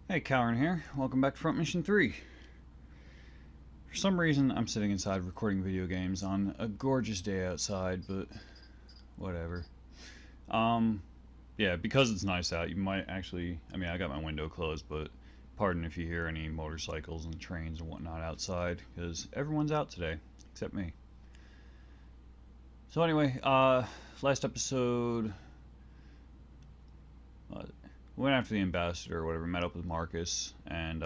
Hey, Cowern here. Welcome back to Front Mission 3. For some reason, I'm sitting inside recording video games on a gorgeous day outside, but whatever. Um, yeah, because it's nice out, you might actually, I got my window closed, but pardon if you hear any motorcycles and trains and whatnot outside, because everyone's out today, except me. So anyway, last episode, uh, went after the ambassador or whatever, met up with Marcus, and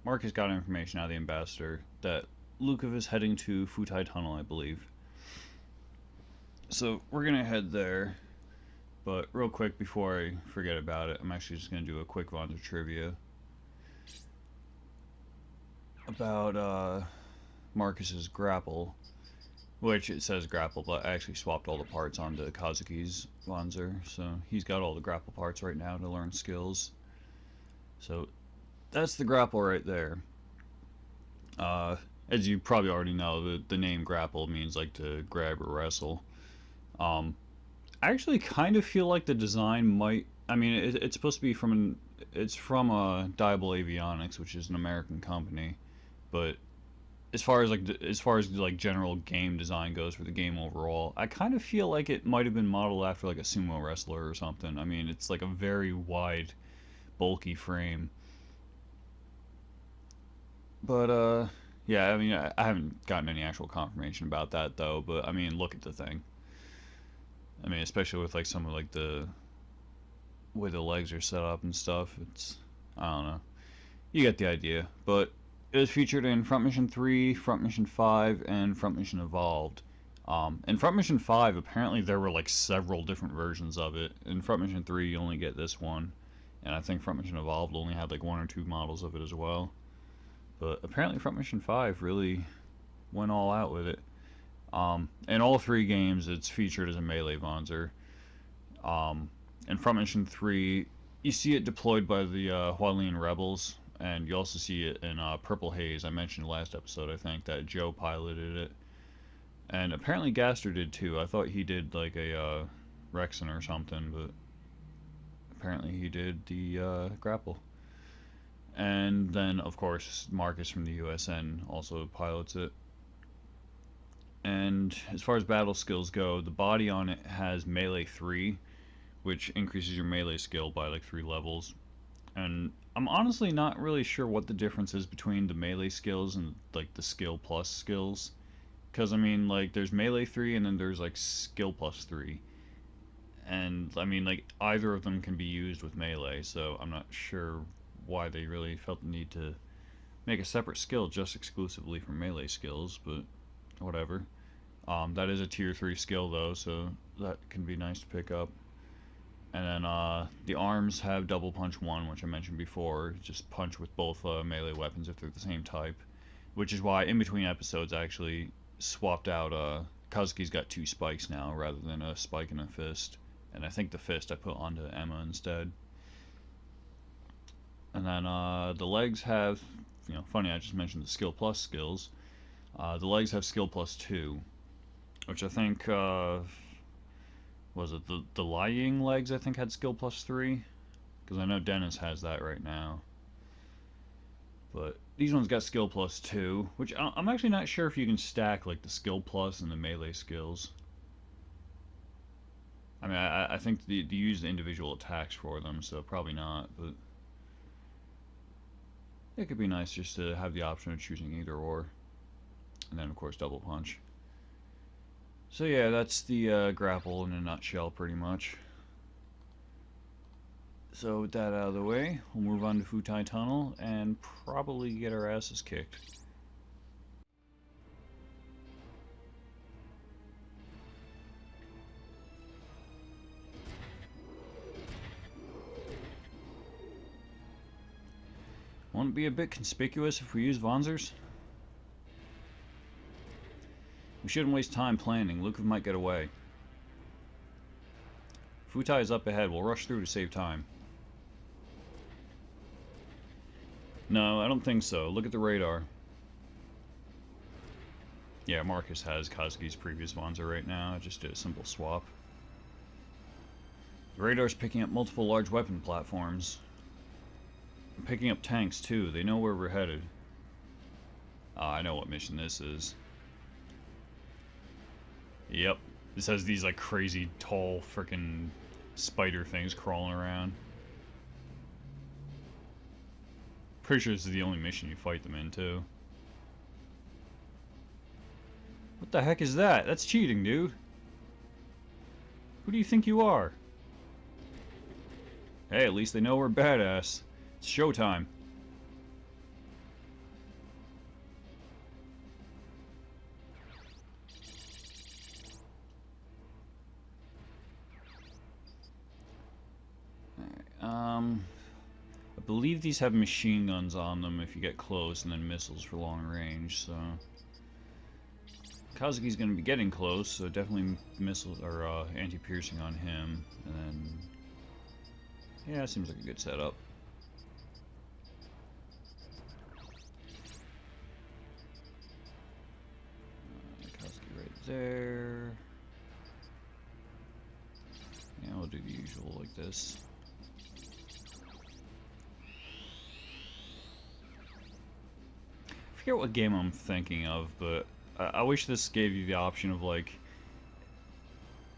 Marcus got information out of the ambassador that Lukov is heading to Futai Tunnel, I believe. So we're gonna head there, but real quick before I forget about it, I'm actually just gonna do a quick Vonda trivia about Marcus's grapple, which it says grapple, but I actually swapped all the parts onto Kazuki's Vanzer, so he's got all the grapple parts right now to learn skills. So that's the grapple right there. As you probably already know, the name grapple means like to grab or wrestle. Um, I actually kind of feel like the design might. It's supposed to be it's from Diable Avionics, which is an American company, but as far as like general game design goes for the game overall, I kind of feel like it might have been modeled after like a sumo wrestler or something. I mean, it's like a very wide, bulky frame. But yeah, I haven't gotten any actual confirmation about that though. But I mean, look at the thing. I mean, especially with like some of like the way the legs are set up and stuff. I don't know. You get the idea. But it was featured in Front Mission 3, Front Mission 5, and Front Mission Evolved. In Front Mission 5, apparently there were like several different versions of it. In Front Mission 3, you only get this one, and I think Front Mission Evolved only had like one or two models of it as well. But apparently Front Mission 5 really went all out with it. In all three games, it's featured as a melee Vanzer. In Front Mission 3, you see it deployed by the Hualien Rebels, and you also see it in Purple Haze. I mentioned last episode, I think, that Joe piloted it. And apparently Gaster did too. I thought he did like a Rexon or something, but apparently he did the grapple. And then, of course, Marcus from the USN also pilots it. And as far as battle skills go, the body on it has melee 3, which increases your melee skill by like 3 levels. And I'm honestly not really sure what the difference is between the melee skills and like the skill plus skills. Because I mean, like, there's melee 3 and then there's like skill plus 3. And I mean, like, either of them can be used with melee, so I'm not sure why they really felt the need to make a separate skill just exclusively for melee skills, but whatever. That is a tier 3 skill though, so that can be nice to pick up. And then the arms have double punch 1, which I mentioned before. Just punch with both melee weapons if they're the same type. Which is why in between episodes I actually swapped out, Kazuki's got 2 spikes now rather than a spike and a fist. And I think the fist I put onto Emma instead. And then the legs have, funny I just mentioned the skill plus skills. The legs have skill plus 2, which I think, was it the lying legs I think had skill plus 3? Because I know Dennis has that right now. But these ones got skill plus 2, which I'm actually not sure if you can stack like the skill plus and the melee skills. I mean, I think you use the individual attacks for them, so probably not, but it could be nice just to have the option of choosing either or. And then, of course, double punch. So yeah, that's the grapple in a nutshell, pretty much. So with that out of the way, we'll move on to Futai Tunnel and probably get our asses kicked. Won't it be a bit conspicuous if we use Vanzers? We shouldn't waste time planning. Lukov might get away. Futai is up ahead. We'll rush through to save time. No, I don't think so. Look at the radar. Yeah, Marcus has Kazuki's previous Vanzer right now. I just did a simple swap. The radar's picking up multiple large weapon platforms. picking up tanks too. They know where we're headed. I know what mission this is. Yep. This has these like crazy tall frickin' spider things crawling around. Pretty sure this is the only mission you fight them in too. What the heck is that? That's cheating, dude. Who do you think you are? Hey, at least they know we're badass. It's showtime. I believe these have machine guns on them if you get close, and then missiles for long range, so... Kazuki's gonna be getting close, so definitely missiles or anti-piercing on him, and then... Yeah, seems like a good setup. Kazuki right there. Yeah, we'll do the usual like this. I forget what game I'm thinking of, but I wish this gave you the option of like...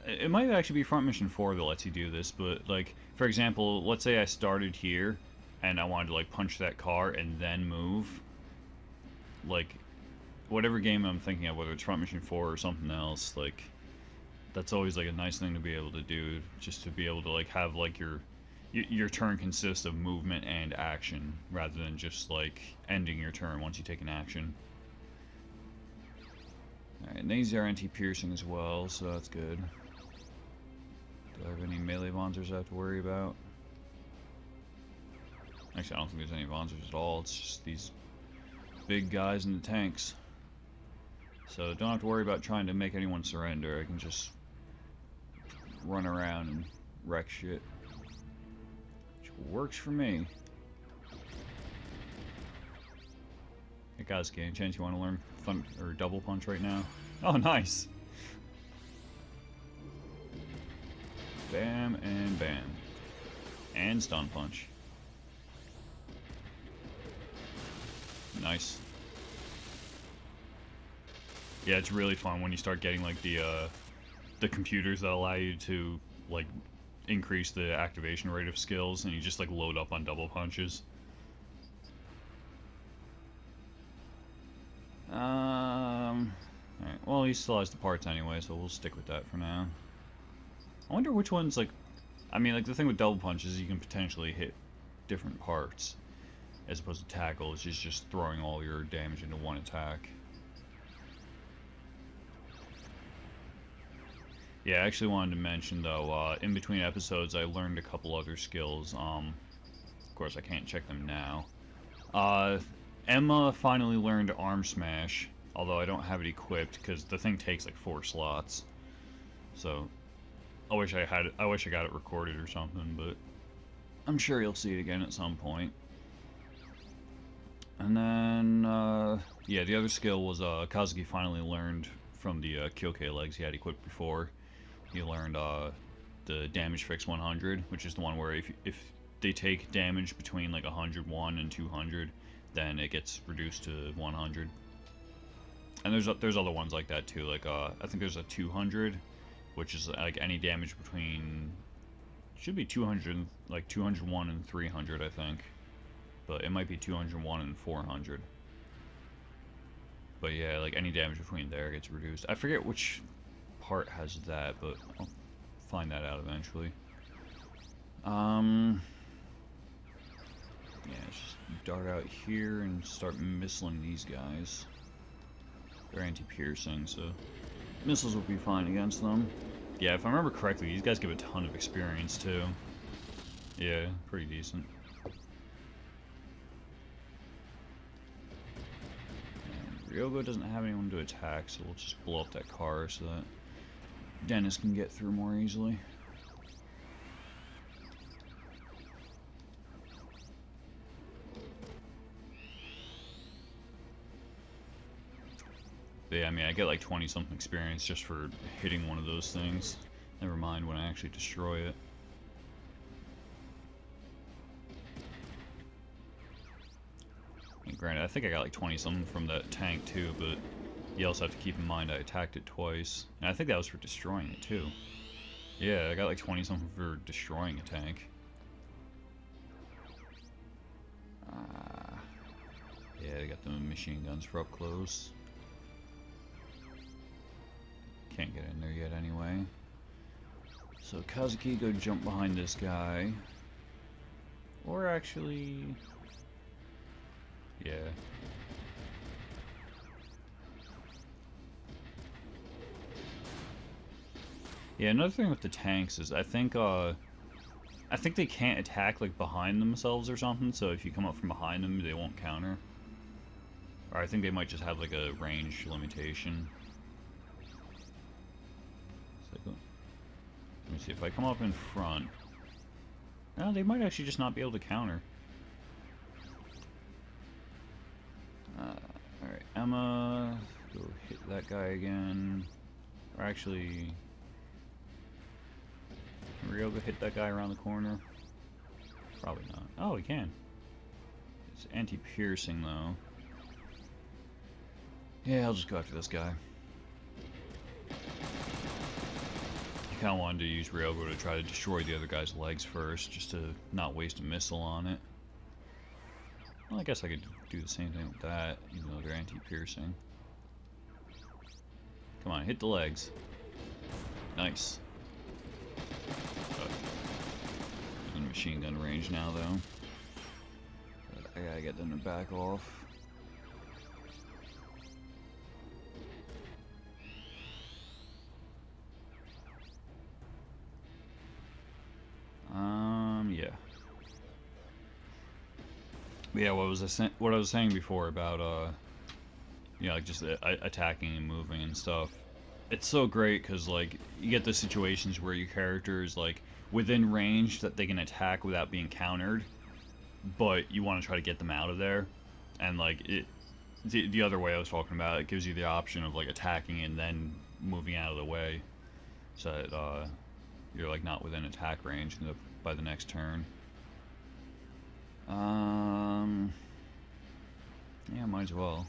It might actually be Front Mission 4 that lets you do this, but like, for example, let's say I started here and I wanted to like punch that car and then move. Like, whatever game I'm thinking of, whether it's Front Mission 4 or something else, like, that's always like a nice thing to be able to do, just to be able to like have like your turn consists of movement and action, rather than just like ending your turn once you take an action. Alright, and these are anti-piercing as well, so that's good. Do I have any melee monsters I have to worry about? Actually, I don't think there's any monsters at all, it's just these big guys in the tanks. So don't have to worry about trying to make anyone surrender, I can just run around and wreck shit. Which works for me. Hey guys, any chance you want to learn fun or double punch right now? Oh, nice! Bam and bam. And stun punch. Nice. Yeah, it's really fun when you start getting like the computers that allow you to like increase the activation rate of skills, and you just like load up on double punches. Alright, well, he still has the parts anyway, so we'll stick with that for now. I wonder which ones, like, I mean, like, the thing with double punch is you can potentially hit different parts, as opposed to tackle, which is just throwing all your damage into one attack. Yeah, I actually wanted to mention, though, in between episodes, I learned a couple other skills. Of course, I can't check them now. Emma finally learned Arm Smash, although I don't have it equipped because the thing takes like 4 slots. So I wish I got it recorded or something, but I'm sure you'll see it again at some point. And then yeah, the other skill was Kazuki finally learned from the Kyokai legs he had equipped before. He learned the damage fix 100, which is the one where if they take damage between like 101 and 200, then it gets reduced to 100. And there's other ones like that too. Like I think there's a 200, which is like any damage between, should be 200, like 201 and 300, I think. But it might be 201 and 400. But yeah, like any damage between there gets reduced. I forget which part has that, but I'll find that out eventually. Yeah, just dart out here and start missiling these guys. They're anti-piercing, so missiles will be fine against them. Yeah, if I remember correctly, these guys give a ton of experience too. Yeah, pretty decent. And Ryogo doesn't have anyone to attack, so we'll just blow up that car so that Dennis can get through more easily. But yeah, I mean, I get like 20-something experience just for hitting one of those things. Never mind when I actually destroy it. Granted, I think I got like 20 something from that tank too, but you also have to keep in mind I attacked it twice. And I think that was for destroying it too. Yeah, I got like 20 something for destroying a tank. Yeah, I got the machine guns for up close. Can't get in there yet anyway. So Kazuki, go jump behind this guy. Or actually... yeah. Yeah, another thing with the tanks is I think they can't attack like behind themselves or something, so if you come up from behind them, they won't counter. Or I think they might just have like a range limitation. So, let me see, if I come up in front... oh, they might actually just not be able to counter. Alright, Emma, go hit that guy again. Or actually... can Ryoga hit that guy around the corner? Probably not. Oh, he can. It's anti-piercing though. Yeah, I'll just go after this guy. I kinda wanted to use Ryoga to try to destroy the other guy's legs first, just to not waste a missile on it. Well, I guess I could do the same thing with that, even though they're anti-piercing. Come on, hit the legs. Nice. In machine gun range now, though. But I gotta get them to back off. Yeah. But yeah, what I was saying before about you know, like just attacking and moving and stuff. It's so great because like you get the situations where your character is like within range that they can attack without being countered, but you want to try to get them out of there, and like the other way I was talking about, it gives you the option of like attacking and then moving out of the way, so that you're like not within attack range by the next turn. Yeah, might as well.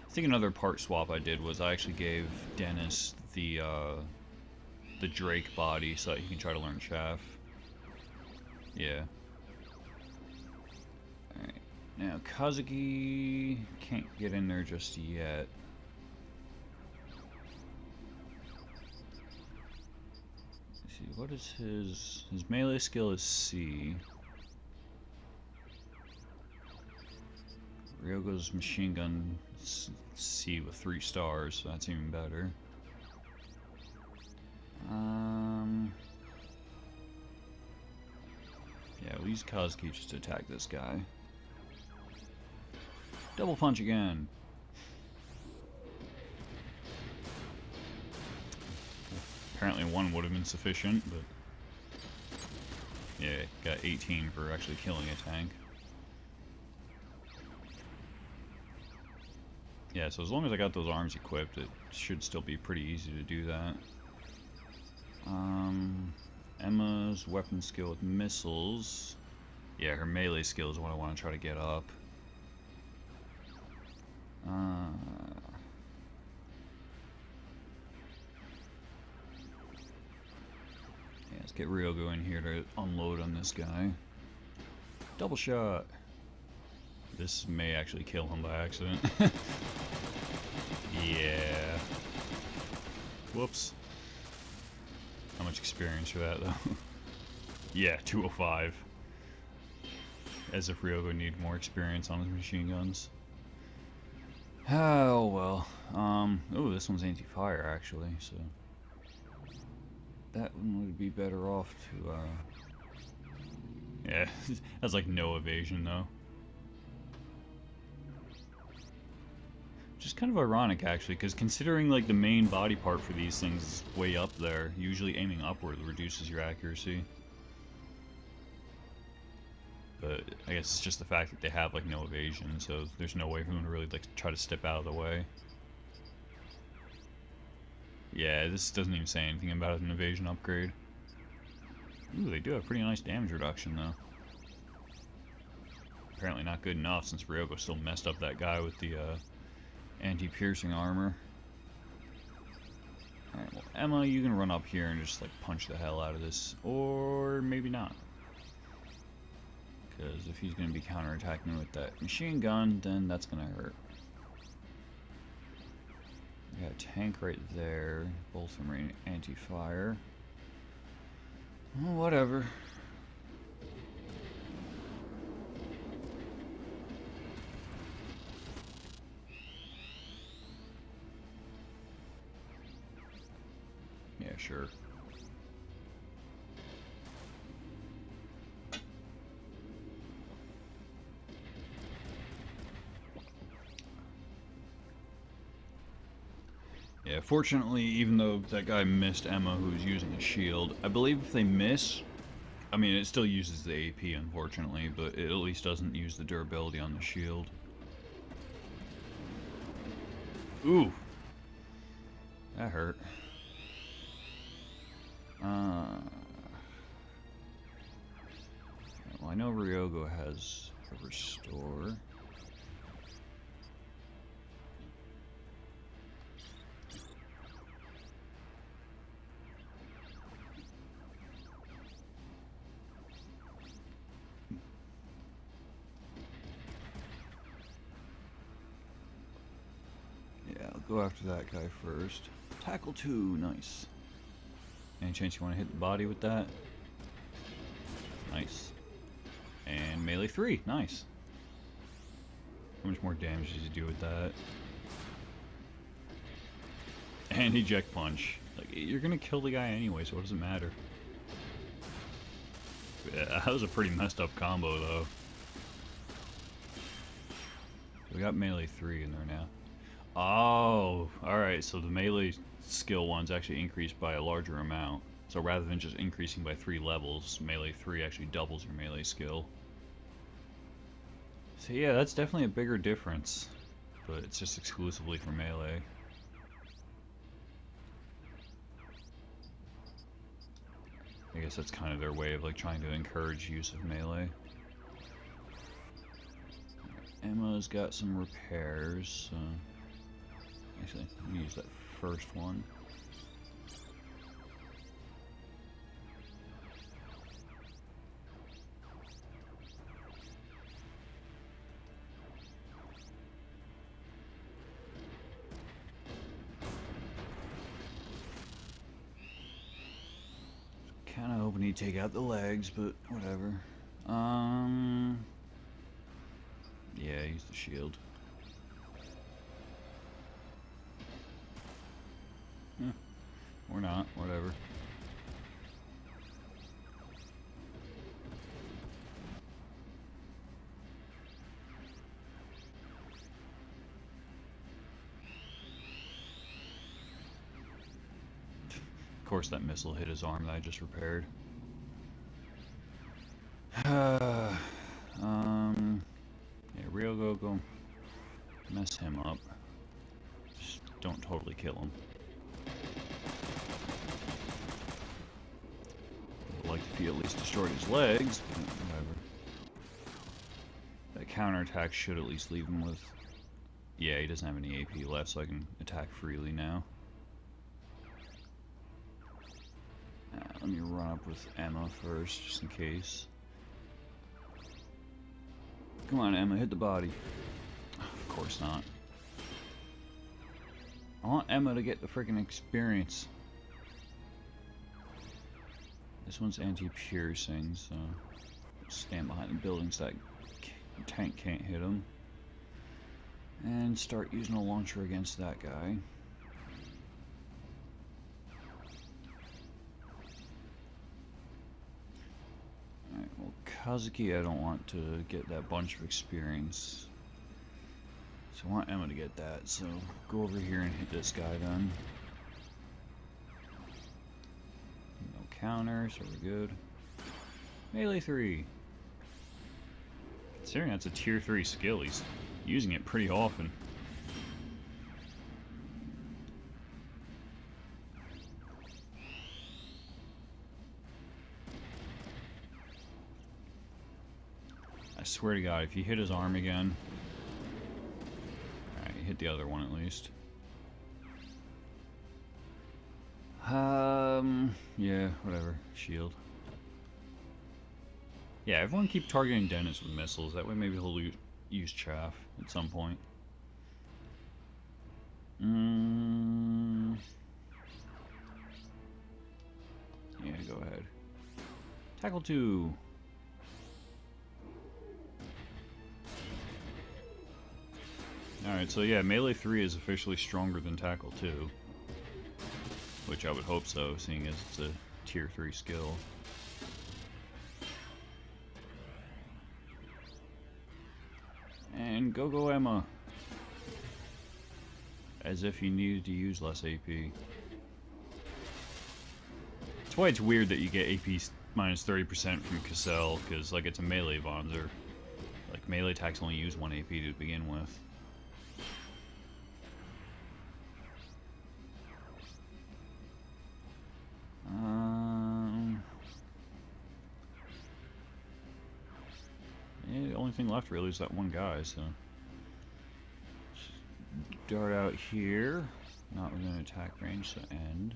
I think another part swap I did was I actually gave Dennis the Drake body so that he can try to learn Chaff. Yeah. Alright. Now, Kazuki can't get in there just yet. Let's see, what is his melee skill is C. Ryoga's machine gun C with 3 stars, so that's even better. Yeah, we'll use Kazuki just to attack this guy. Double punch again. Apparently one would have been sufficient, but yeah, got 18 for actually killing a tank. Yeah, so as long as I got those arms equipped, it should still be pretty easy to do that. Emma's weapon skill with missiles. Yeah, her melee skill is what I want to try to get up. Yeah, let's get Ryoga in here to unload on this guy. Double shot. This may actually kill him by accident. Yeah. Whoops. How much experience for that, though? Yeah, 205. As if Ryoga need more experience on his machine guns. Oh, well. Oh, this one's anti-fire, actually, so... that one would be better off to, yeah, that's like no evasion, though. Just kind of ironic, actually, because considering like the main body part for these things is way up there, usually aiming upward reduces your accuracy. But I guess it's just the fact that they have like no evasion, so there's no way for them to really like try to step out of the way. Yeah, this doesn't even say anything about an evasion upgrade. Ooh, they do have pretty nice damage reduction though. apparently not good enough since Ryogo still messed up that guy with the anti-piercing armor. Alright, well, Emma, you can run up here and just, like, punch the hell out of this. Or maybe not. Because if he's going to be counterattacking with that machine gun, then that's going to hurt. We got a tank right there. Both of them are anti-fire. Well, whatever. Yeah, sure. Yeah, fortunately, even though that guy missed Emma, who was using a shield, I believe if they miss, I mean, it still uses the AP, unfortunately, but it at least doesn't use the durability on the shield. Ooh! That hurt. Well, I know Ryogo has a restore. Yeah, I'll go after that guy first. Tackle 2, nice. Any chance you want to hit the body with that? Nice. And melee 3, nice. How much more damage does he do with that? And eject punch. Like, you're gonna kill the guy anyway, so what does it matter? Yeah, that was a pretty messed up combo, though. We got melee 3 in there now. Oh, alright, so the melee skill one's actually increased by a larger amount. So rather than just increasing by 3 levels, melee 3 actually doubles your melee skill. So yeah, that's definitely a bigger difference. But it's just exclusively for melee. I guess that's kind of their way of like trying to encourage use of melee. Emma's got some repairs. Actually, let me use that first one. Kinda hoping he'd take out the legs, but whatever. Yeah, use the shield. Or not, whatever. Of course that missile hit his arm that I just repaired. Yeah, Ryogo, go mess him up. Just don't totally kill him. I'd like if he at least destroyed his legs, but whatever. That counterattack should at least leave him with... Yeah, he doesn't have any AP left, so I can attack freely now. Let me run up with Emma first, just in case. Come on, Emma, hit the body. Of course not. I want Emma to get the freaking experience. This one's anti-piercing, so stand behind the building so that tank can't hit him. And start using a launcher against that guy. Alright, well, Kazuki I don't want to get that bunch of experience. So I want Emma to get that, so go over here and hit this guy then. No counter, so we're good. Melee 3. Considering that's a tier 3 skill, he's using it pretty often. I swear to God, if you hit his arm again... Alright, you hit the other one at least. Yeah, whatever. Shield. Yeah, everyone keep targeting Dennis with missiles. That way maybe he'll use chaff at some point. Yeah, go ahead. Tackle 2. Alright, so yeah, Melee 3 is officially stronger than Tackle 2. Which I would hope so, seeing as it's a tier 3 skill. And go Emma. As if you needed to use less AP. That's why it's weird that you get AP minus 30% from Cassell, because like it's a melee Vonzer. Like melee attacks only use 1 AP to begin with. Yeah, the only thing left really is that one guy, so... Dart out here. Not within attack range, so end.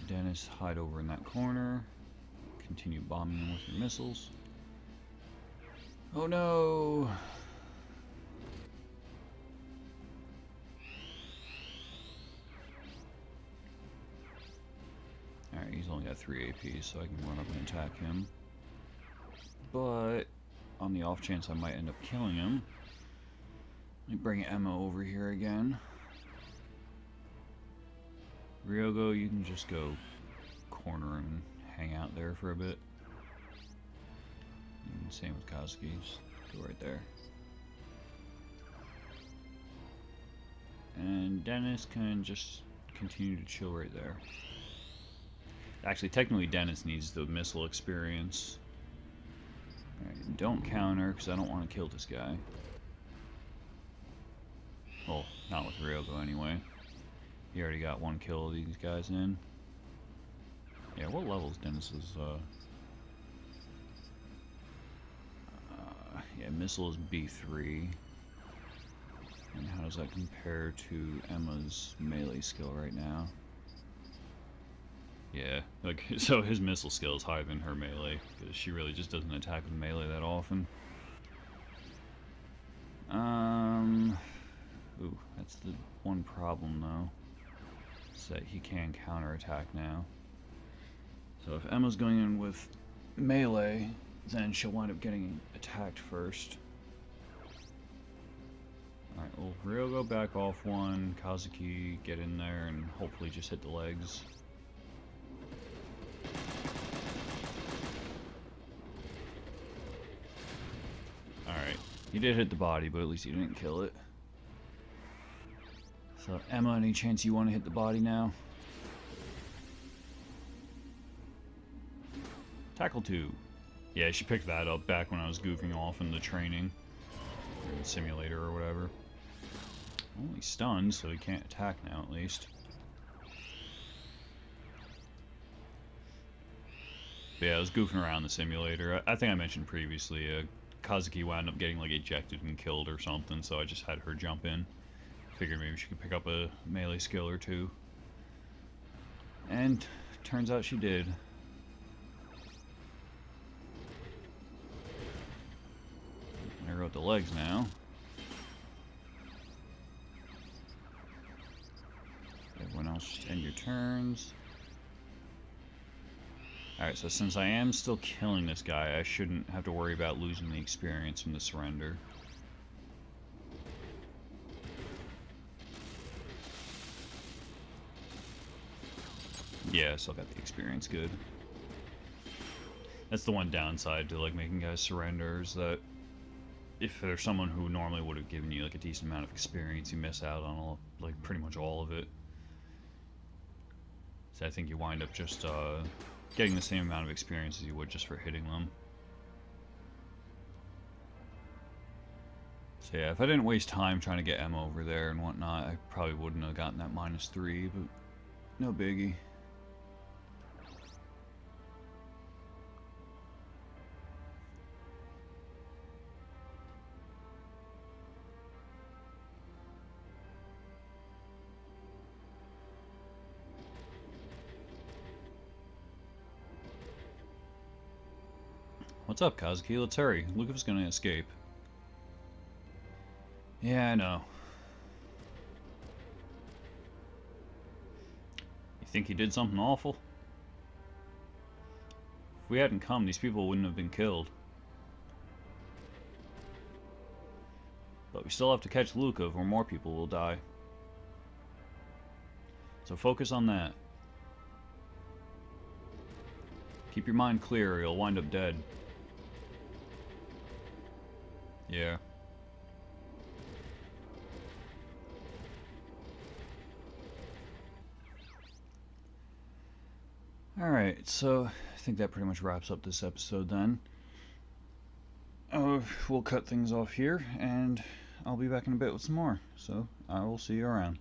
Dennis, hide over in that corner. Continue bombing him with your missiles. Oh no! Alright, he's only got 3 AP, so I can run up and attack him. But, on the off chance I might end up killing him, let me bring Emma over here again. Ryogo, you can just go corner and hang out there for a bit. And same with Kazuki, just go right there. And Dennis can just continue to chill right there. Actually, technically Dennis needs the missile experience. Alright, don't counter, because I don't want to kill this guy. Well, not with Ryogo anyway. He already got 1 kill of these guys in. Yeah, what level is Dennis's, yeah, missile is B3. And how does that compare to Emma's melee skill right now? Yeah, like, so his missile skill is higher than her melee, because she really just doesn't attack with melee that often. Ooh, that's the one problem though. Is that he can counterattack now. So if Emma's going in with melee, then she'll wind up getting attacked first. Alright, well, Ryogo back off 1, Kazuki get in there and hopefully just hit the legs. Alright, he did hit the body, but at least he didn't kill it. So, Emma, any chance you want to hit the body now? Tackle 2. Yeah, she picked that up back when I was goofing off in the training. Or the simulator or whatever. Only stunned, so he can't attack now at least. But yeah, I was goofing around the simulator. I think I mentioned previously, Kazuki wound up getting like ejected and killed or something, so I just had her jump in. Figured maybe she could pick up a melee skill or 2. And turns out she did. I wrote the legs now. Everyone else just end your turns. Alright, so since I am still killing this guy, I shouldn't have to worry about losing the experience from the surrender. Yeah, I still got the experience good. That's the one downside to like making guys surrender, is that if there's someone who normally would have given you like a decent amount of experience, you miss out on all, like pretty much all of it. So I think you wind up just getting the same amount of experience as you would just for hitting them. So yeah, if I didn't waste time trying to get Emma over there and whatnot, I probably wouldn't have gotten that -3, but no biggie. What's up, Kazuki? Let's hurry. Luca's gonna escape. Yeah, I know. You think he did something awful? If we hadn't come, these people wouldn't have been killed. But we still have to catch Luca, or more people will die. So focus on that. Keep your mind clear or you'll wind up dead. Yeah. Alright, so I think that pretty much wraps up this episode then. We'll cut things off here, and I'll be back in a bit with some more. So I will see you around.